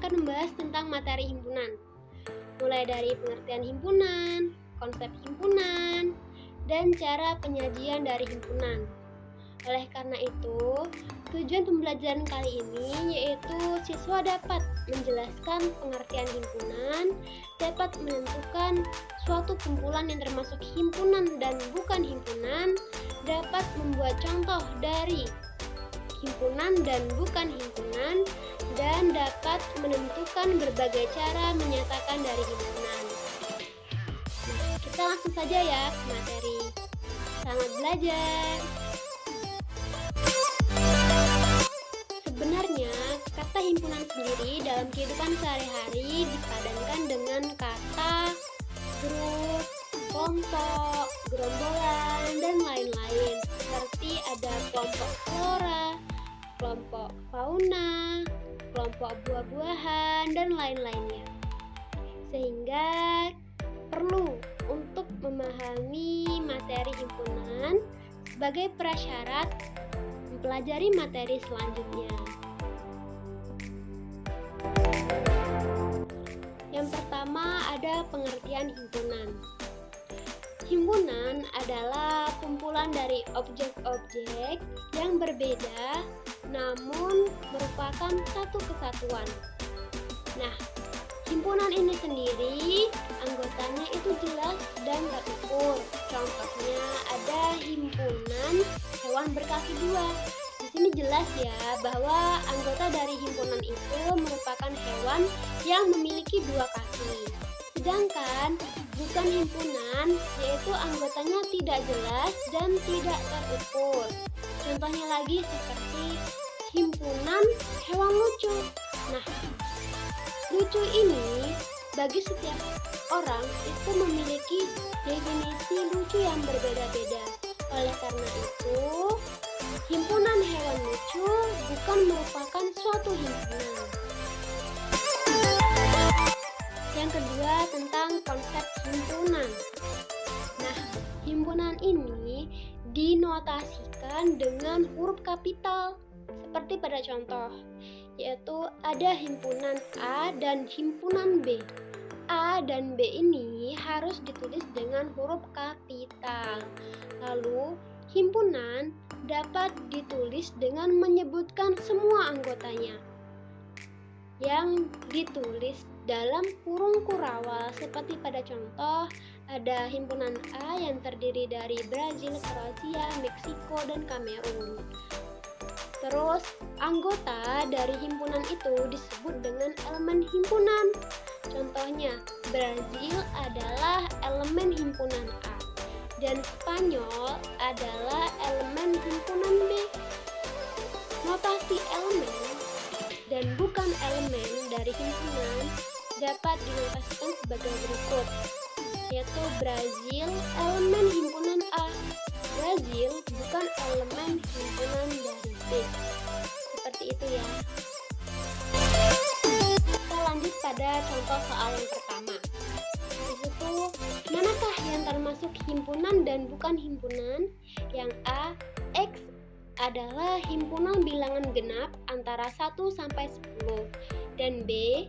akan membahas tentang materi himpunan, mulai dari pengertian himpunan, konsep himpunan, dan cara penyajian dari himpunan. Oleh karena itu, tujuan pembelajaran kali ini yaitu siswa dapat menjelaskan pengertian himpunan, dapat menentukan suatu kumpulan yang termasuk himpunan dan bukan himpunan, dapat membuat contoh dari himpunan dan bukan himpunan, dan dapat menentukan berbagai cara menyatakan dari himpunan. Nah, kita langsung saja ya ke materi. Selamat belajar. Sebenarnya, kata himpunan sendiri dalam kehidupan sehari-hari dipadankan dengan kata grup, kelompok, gerombolan, dan lain-lain. Seperti ada kelompok flora, kelompok fauna, kelompok buah-buahan, dan lain-lainnya. Sehingga perlu untuk memahami materi himpunan sebagai prasyarat mempelajari materi selanjutnya. Yang pertama ada pengertian himpunan. Himpunan adalah kumpulan dari objek-objek yang berbeda namun merupakan satu kesatuan. Nah, himpunan ini sendiri anggotanya itu jelas dan terukur. Contohnya ada himpunan hewan berkaki dua. Di sini jelas ya bahwa anggota dari himpunan itu merupakan hewan yang memiliki dua kaki. Sedangkan bukan himpunan yaitu anggotanya tidak jelas dan tidak terukur. Contohnya lagi seperti himpunan hewan lucu. Nah, lucu ini bagi setiap orang itu memiliki definisi lucu yang berbeda-beda. Oleh karena itu, himpunan hewan lucu bukan merupakan suatu himpunan. Yang kedua tentang konsep himpunan. Nah, himpunan ini dinotasikan dengan huruf kapital seperti pada contoh, yaitu ada himpunan A dan himpunan B. A dan B ini harus ditulis dengan huruf kapital. Lalu, himpunan dapat ditulis dengan menyebutkan semua anggotanya yang ditulis dalam kurung kurawal seperti pada contoh ada himpunan A yang terdiri dari Brazil, Kroasia, Meksiko, dan Kamerun. Terus anggota dari himpunan itu disebut dengan elemen himpunan. Contohnya Brazil adalah elemen himpunan A dan Spanyol adalah elemen himpunan B. Notasi elemen dan bukan elemen dari himpunan dapat dinotasikan sebagai berikut, yaitu Brazil elemen himpunan A, Brazil bukan elemen himpunan dari B. Seperti itu ya. Kita lanjut pada contoh soal yang pertama. Di situ, manakah yang termasuk himpunan dan bukan himpunan? Yang A, X adalah himpunan bilangan genap antara 1 sampai 10 dan B,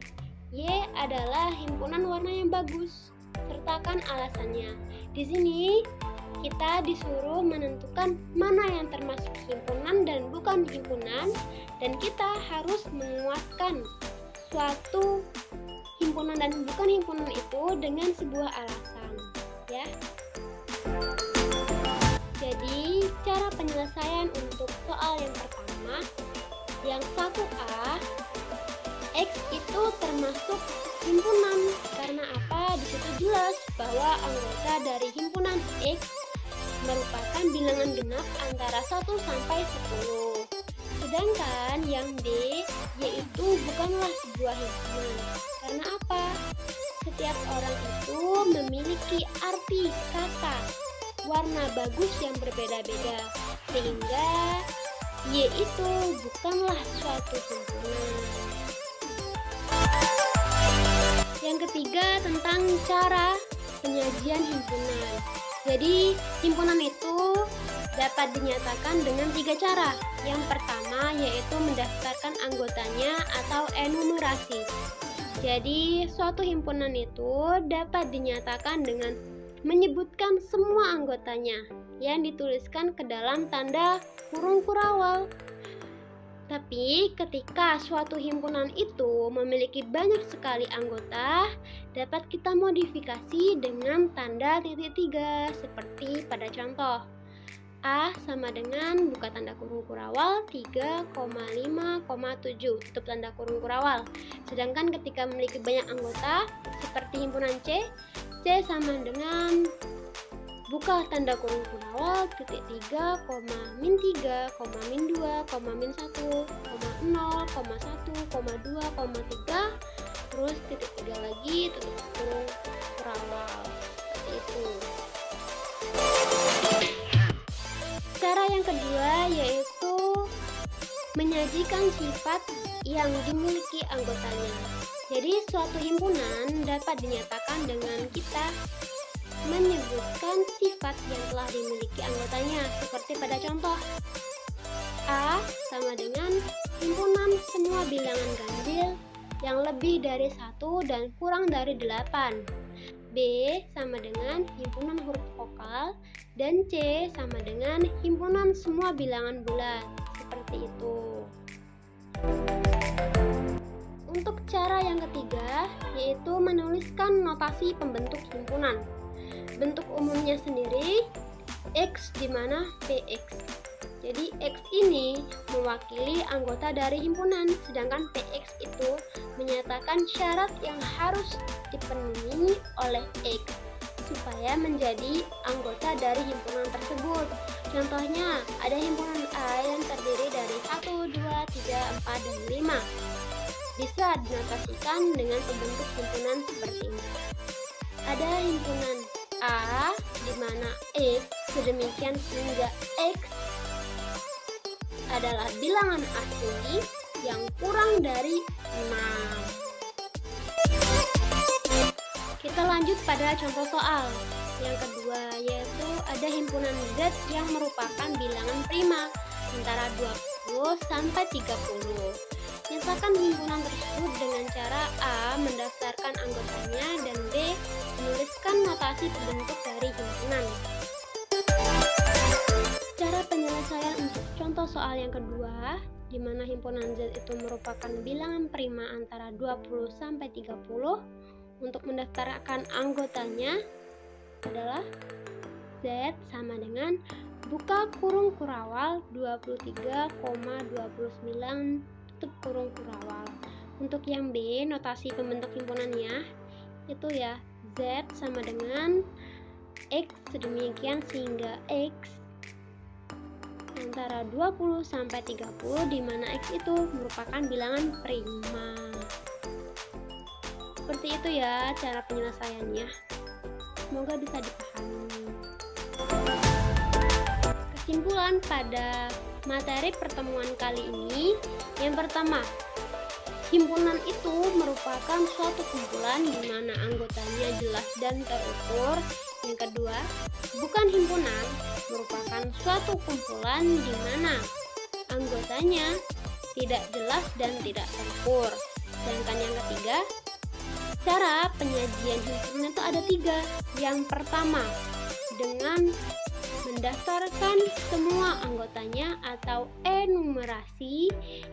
Y adalah himpunan warna yang bagus. Sertakan alasannya. Di sini kita disuruh menentukan mana yang termasuk himpunan dan bukan himpunan, dan kita harus menguatkan suatu himpunan dan bukan himpunan itu dengan sebuah alasan, ya. Jadi, cara penyelesaian untuk soal yang pertama, yang 1A, X itu termasuk himpunan. Karena apa? Di situ jelas bahwa anggota dari himpunan X merupakan bilangan genap antara 1 sampai 10. Sedangkan yang D yaitu bukanlah sebuah himpunan. Karena apa? Setiap orang itu memiliki arti kata warna bagus yang berbeda-beda, sehingga Y itu bukanlah suatu himpunan. Yang ketiga tentang cara penyajian himpunan. Jadi himpunan itu dapat dinyatakan dengan 3 cara. Yang pertama yaitu mendaftarkan anggotanya atau enumerasi. Jadi, suatu himpunan itu dapat dinyatakan dengan menyebutkan semua anggotanya yang dituliskan ke dalam tanda kurung kurawal. Tapi ketika suatu himpunan itu memiliki banyak sekali anggota, dapat kita modifikasi dengan tanda titik 3 seperti pada contoh. A sama dengan buka tanda kurung kurawal 3,5,7 tutup tanda kurung kurawal. Sedangkan ketika memiliki banyak anggota seperti himpunan C sama dengan buka tanda kurung kurawal titik 3, min 3, min 2, min 1, 0, 1, 2, 3, terus titik 3 lagi tutup kurung kurawal. Seperti itu. Cara yang kedua yaitu menyajikan sifat yang dimiliki anggotanya. Jadi suatu himpunan dapat dinyatakan dengan kita menyebutkan sifat yang telah dimiliki anggotanya seperti pada contoh. A sama dengan himpunan semua bilangan ganjil yang lebih dari 1 dan kurang dari 8. B sama dengan himpunan huruf vokal dan C sama dengan himpunan semua bilangan bulat. Seperti itu. Untuk cara yang ketiga yaitu menuliskan notasi pembentuk himpunan. Bentuk umumnya sendiri X di mana PX. Jadi X ini mewakili anggota dari himpunan, sedangkan PX itu menyatakan syarat yang harus dipenuhi oleh X supaya menjadi anggota dari himpunan tersebut. Contohnya, ada himpunan A yang terdiri dari 1, 2, 3, 4, dan 5. Bisa dinotasikan dengan pembentuk himpunan seperti ini. Ada himpunan A di mana X sedemikian sehingga X adalah bilangan asli yang kurang dari 6. Kita lanjut pada contoh soal yang kedua, yaitu ada himpunan Z yang merupakan bilangan prima antara 20 sampai 30. Nyatakan himpunan tersebut dengan cara A. mendaftarkan anggotanya dan B. menuliskan notasi pembentuk dari himpunan. Cara penyelesaian untuk contoh soal yang kedua, di mana himpunan Z itu merupakan bilangan prima antara 20 sampai 30. Untuk mendaftarkan anggotanya adalah Z sama dengan buka kurung kurawal 23,29 tutup kurung kurawal. Untuk yang B, notasi pembentuk himpunannya itu ya Z sama dengan X sedemikian sehingga X antara 20 sampai 30 di mana X itu merupakan bilangan prima. Seperti itu ya cara penyelesaiannya. Semoga bisa dipahami. Kesimpulan pada materi pertemuan kali ini, yang pertama, himpunan itu merupakan suatu kumpulan di mana anggotanya jelas dan terukur. Yang kedua, bukan himpunan merupakan suatu kumpulan di mana anggotanya tidak jelas dan tidak terukur. Sedangkan yang ketiga, cara penyajian himpunan itu ada 3. Yang pertama, dengan mendaftarkan semua anggotanya atau enumerasi.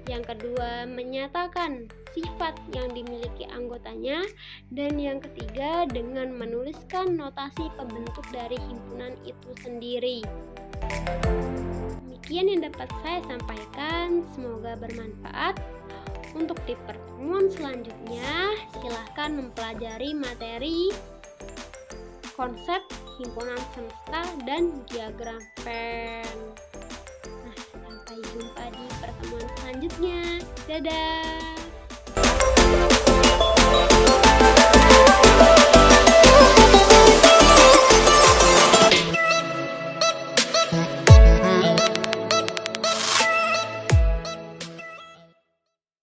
Yang kedua, menyatakan sifat yang dimiliki anggotanya. Dan yang ketiga, dengan menuliskan notasi pembentuk dari himpunan itu sendiri. Demikian yang dapat saya sampaikan, semoga bermanfaat. Untuk di pertemuan selanjutnya, silahkan mempelajari materi konsep himpunan semesta dan diagram Venn. Nah, sampai jumpa di pertemuan selanjutnya. Dadah!